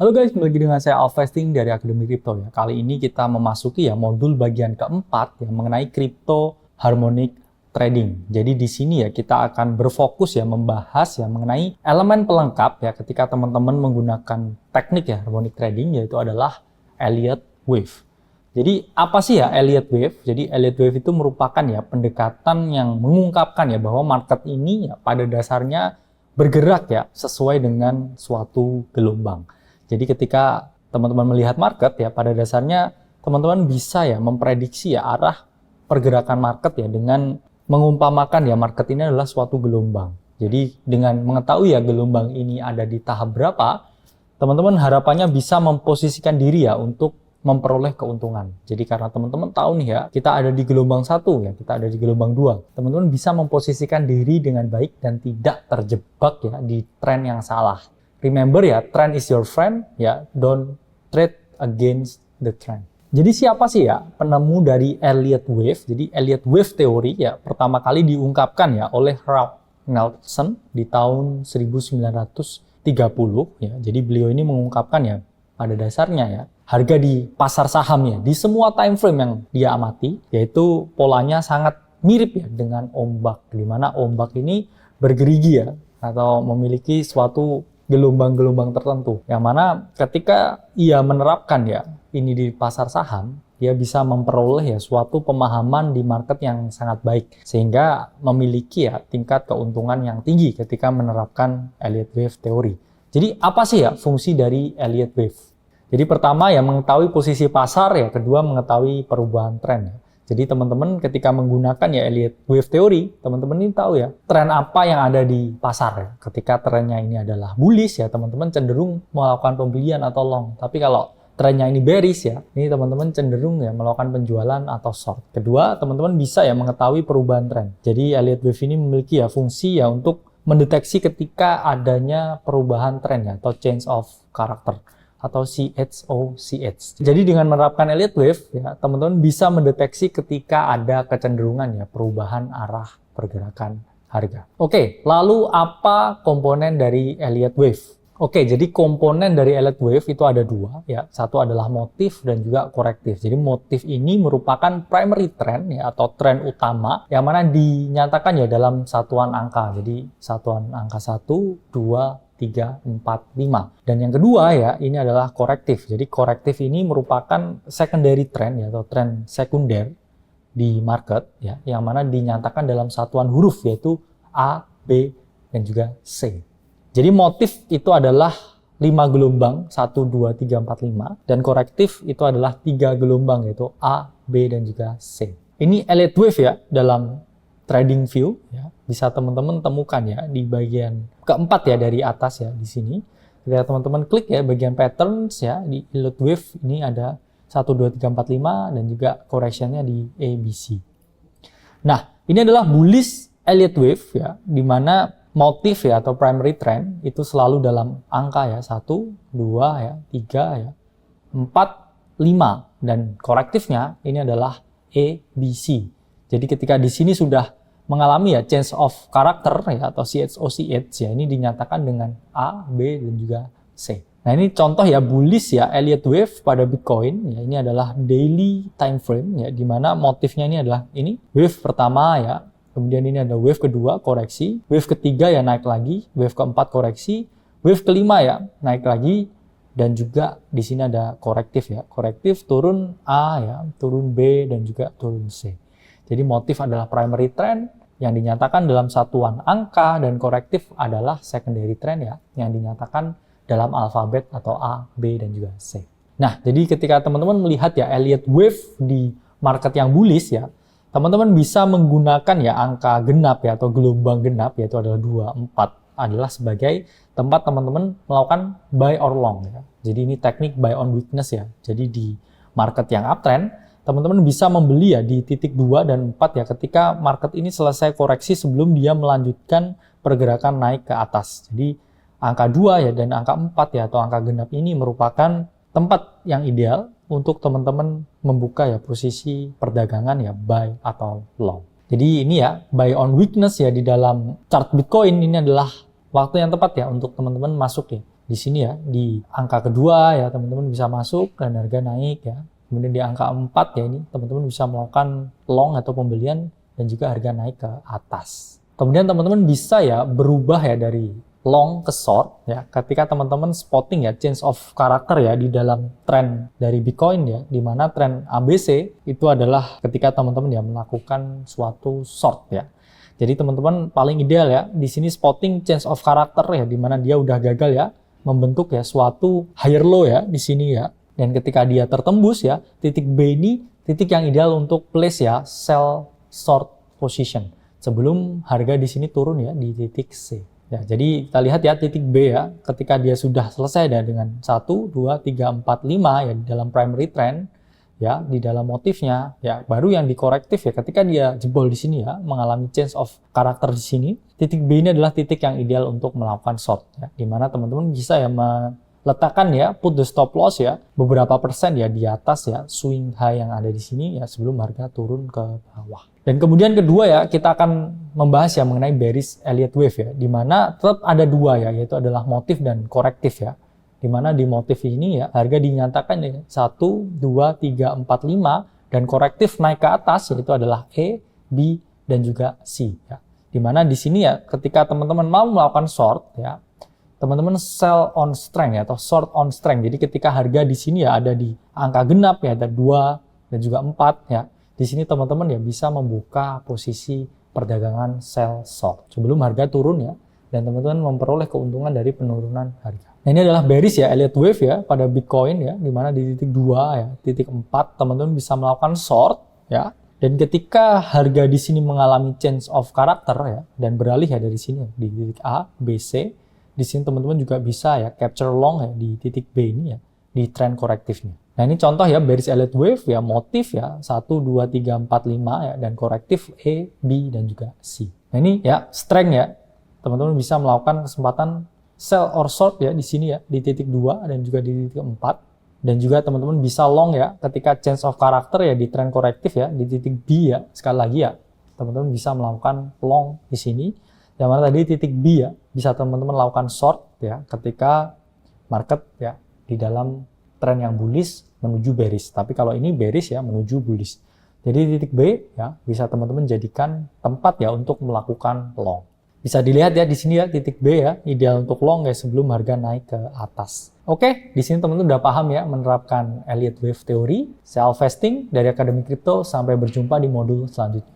Halo guys, kembali lagi dengan saya Alvesting dari Akademi Crypto ya. Kali ini kita memasuki ya modul bagian keempat yang mengenai crypto harmonic trading. Jadi di sini ya kita akan berfokus ya membahas ya mengenai elemen pelengkap ya ketika teman-teman menggunakan teknik ya harmonic trading, yaitu adalah Elliott Wave. Jadi apa sih ya Elliott Wave? Jadi Elliott Wave itu merupakan ya pendekatan yang mengungkapkan ya bahwa market ini ya pada dasarnya bergerak ya sesuai dengan suatu gelombang. Jadi ketika teman-teman melihat market ya pada dasarnya teman-teman bisa ya memprediksi ya arah pergerakan market ya dengan mengumpamakan ya market ini adalah suatu gelombang. Jadi dengan mengetahui ya gelombang ini ada di tahap berapa, teman-teman harapannya bisa memposisikan diri ya untuk memperoleh keuntungan. Jadi karena teman-teman tahu nih ya, kita ada di gelombang 1 ya, kita ada di gelombang 2. Teman-teman bisa memposisikan diri dengan baik dan tidak terjebak ya di tren yang salah. Remember ya, trend is your friend ya, don't trade against the trend. Jadi siapa sih ya penemu dari Elliott Wave? Jadi Elliott Wave teori ya pertama kali diungkapkan ya oleh Ralph Nelson di tahun 1930 ya. Jadi beliau ini mengungkapkan ya pada dasarnya ya harga di pasar saham ya di semua time frame yang dia amati, yaitu polanya sangat mirip ya dengan ombak, di mana ombak ini bergerigi ya atau memiliki suatu gelombang-gelombang tertentu, yang mana ketika ia menerapkan ya ini di pasar saham, dia bisa memperoleh ya suatu pemahaman di market yang sangat baik, sehingga memiliki ya tingkat keuntungan yang tinggi ketika menerapkan Elliott Wave teori. Jadi apa sih ya fungsi dari Elliott Wave? Jadi pertama ya mengetahui posisi pasar ya, kedua mengetahui perubahan tren ya. Jadi teman-teman ketika menggunakan ya Elliott Wave teori, teman-teman ini tahu ya tren apa yang ada di pasar ya. Ketika trennya ini adalah bullish ya, teman-teman cenderung melakukan pembelian atau long. Tapi kalau trennya ini bearish ya, ini teman-teman cenderung ya melakukan penjualan atau short. Kedua, teman-teman bisa ya mengetahui perubahan tren. Jadi Elliott Wave ini memiliki ya fungsi ya untuk mendeteksi ketika adanya perubahan tren ya atau change of character atau CHOCH. Jadi dengan menerapkan Elliott Wave ya teman-teman bisa mendeteksi ketika ada kecenderungan ya perubahan arah pergerakan harga. Oke, lalu apa komponen dari Elliott Wave? Oke, jadi komponen dari Elliott Wave itu ada dua ya. Satu adalah motif dan juga korektif. Jadi motif ini merupakan primary trend ya atau tren utama yang mana dinyatakan ya dalam satuan angka. Jadi satuan angka 1, 2, 3, 4, 5. Dan yang kedua ya, ini adalah korektif. Jadi korektif ini merupakan secondary trend ya, atau tren sekunder di market ya, yang mana dinyatakan dalam satuan huruf yaitu A, B, dan juga C. Jadi motif itu adalah 5 gelombang, 1, 2, 3, 4, 5. Dan korektif itu adalah 3 gelombang yaitu A, B, dan juga C. Ini Elliott Wave ya dalam trading view ya, bisa teman-teman temukan ya di bagian keempat ya dari atas ya di sini. Ketika teman-teman klik ya bagian patterns ya di Elliott Wave ini ada 1, 2, 3, 4, 5 dan juga correctionnya di ABC. Nah, ini adalah bullish Elliott Wave ya, di mana motif ya atau primary trend itu selalu dalam angka ya 1, 2 ya, 3 ya, 4, 5 dan korektifnya ini adalah ABC. Jadi ketika di sini sudah mengalami ya change of character ya atau CHOCH ya, ini dinyatakan dengan A, B, dan juga C. Nah ini contoh ya bullish ya Elliott Wave pada Bitcoin ya, ini adalah daily time frame ya, di mana motifnya ini adalah ini wave pertama ya, kemudian ini ada wave kedua koreksi, wave ketiga ya naik lagi, wave keempat koreksi, wave kelima ya naik lagi, dan juga di sini ada korektif ya, korektif turun A ya, turun B, dan juga turun C. Jadi motif adalah primary trend yang dinyatakan dalam satuan angka dan korektif adalah secondary trend ya yang dinyatakan dalam alfabet atau A, B, dan juga C. Nah, jadi ketika teman-teman melihat ya Elliott Wave di market yang bullish ya, teman-teman bisa menggunakan ya angka genap ya atau gelombang genap yaitu adalah 2, 4 adalah sebagai tempat teman-teman melakukan buy or long ya. Jadi ini teknik buy on weakness ya. Jadi di market yang uptrend teman-teman bisa membeli ya di titik 2 dan 4 ya ketika market ini selesai koreksi sebelum dia melanjutkan pergerakan naik ke atas. Jadi angka 2 ya dan angka 4 ya atau angka genap ini merupakan tempat yang ideal untuk teman-teman membuka ya posisi perdagangan ya buy atau long. Jadi ini ya buy on weakness ya di dalam chart Bitcoin ini adalah waktu yang tepat ya untuk teman-teman masuk ya di sini ya, di angka kedua ya teman-teman bisa masuk dan harga naik ya. Kemudian di angka 4 ya ini teman-teman bisa melakukan long atau pembelian dan juga harga naik ke atas. Kemudian teman-teman bisa ya berubah ya dari long ke short ya ketika teman-teman spotting ya change of karakter ya di dalam tren dari Bitcoin ya, di mana tren ABC itu adalah ketika teman-teman ya melakukan suatu short ya. Jadi teman-teman paling ideal ya di sini spotting change of karakter ya, di mana dia udah gagal ya membentuk ya suatu higher low ya di sini ya. Dan ketika dia tertembus ya, titik B ini titik yang ideal untuk place ya sell short position sebelum harga di sini turun ya di titik C. Ya, jadi kita lihat ya titik B ya, ketika dia sudah selesai ya, dengan 1, 2, 3, 4, 5 ya di dalam primary trend ya, di dalam motifnya ya, baru yang dikorektif ya ketika dia jebol di sini ya, mengalami change of karakter di sini. Titik B ini adalah titik yang ideal untuk melakukan short ya, di mana teman-teman bisa ya letakkan ya put the stop loss ya beberapa persen ya di atas ya swing high yang ada di sini ya sebelum harga turun ke bawah. Dan kemudian kedua ya kita akan membahas ya mengenai bearish Elliott wave ya, di mana tetap ada dua ya, yaitu adalah motif dan korektif ya. Di mana di motif ini ya harga dinyatakan ya 1, 2, 3, 4, 5 dan korektif naik ke atas yaitu adalah E, B dan juga C ya. Di mana di sini ya ketika teman-teman mau melakukan short ya, teman-teman sell on strength ya, atau short on strength. Jadi ketika harga di sini ya ada di angka genap ya, ada 2 dan juga 4 ya. Di sini teman-teman ya bisa membuka posisi perdagangan sell short sebelum harga turun ya, dan teman-teman memperoleh keuntungan dari penurunan harga. Nah, ini adalah bearish ya Elliott wave ya pada Bitcoin ya, di mana di titik 2 ya, titik 4 teman-teman bisa melakukan short ya. Dan ketika harga di sini mengalami change of karakter ya dan beralih ya dari sini ya, di titik A, B, C. Di sini teman-teman juga bisa ya capture long ya di titik B ini ya, di trend korektifnya. Nah, ini contoh ya bearish Elliott wave ya, motif ya 1, 2, 3, 4, 5 ya, dan korektif E, B dan juga C. Nah, ini ya strength ya. Teman-teman bisa melakukan kesempatan sell or short ya di sini ya, di titik 2 dan juga di titik 4. Dan juga teman-teman bisa long ya ketika change of karakter ya di trend korektif ya, di titik B ya. Sekali lagi ya, teman-teman bisa melakukan long di sini. Yang mana tadi titik B ya, bisa teman-teman lakukan short ya ketika market ya di dalam tren yang bullish menuju bearish. Tapi kalau ini bearish ya menuju bullish. Jadi titik B ya bisa teman-teman jadikan tempat ya untuk melakukan long. Bisa dilihat ya di sini ya titik B ya ideal untuk long ya sebelum harga naik ke atas. Oke, di sini teman-teman udah paham ya menerapkan Elliott wave teori, self vesting dari Akademi Kripto. Sampai berjumpa di modul selanjutnya.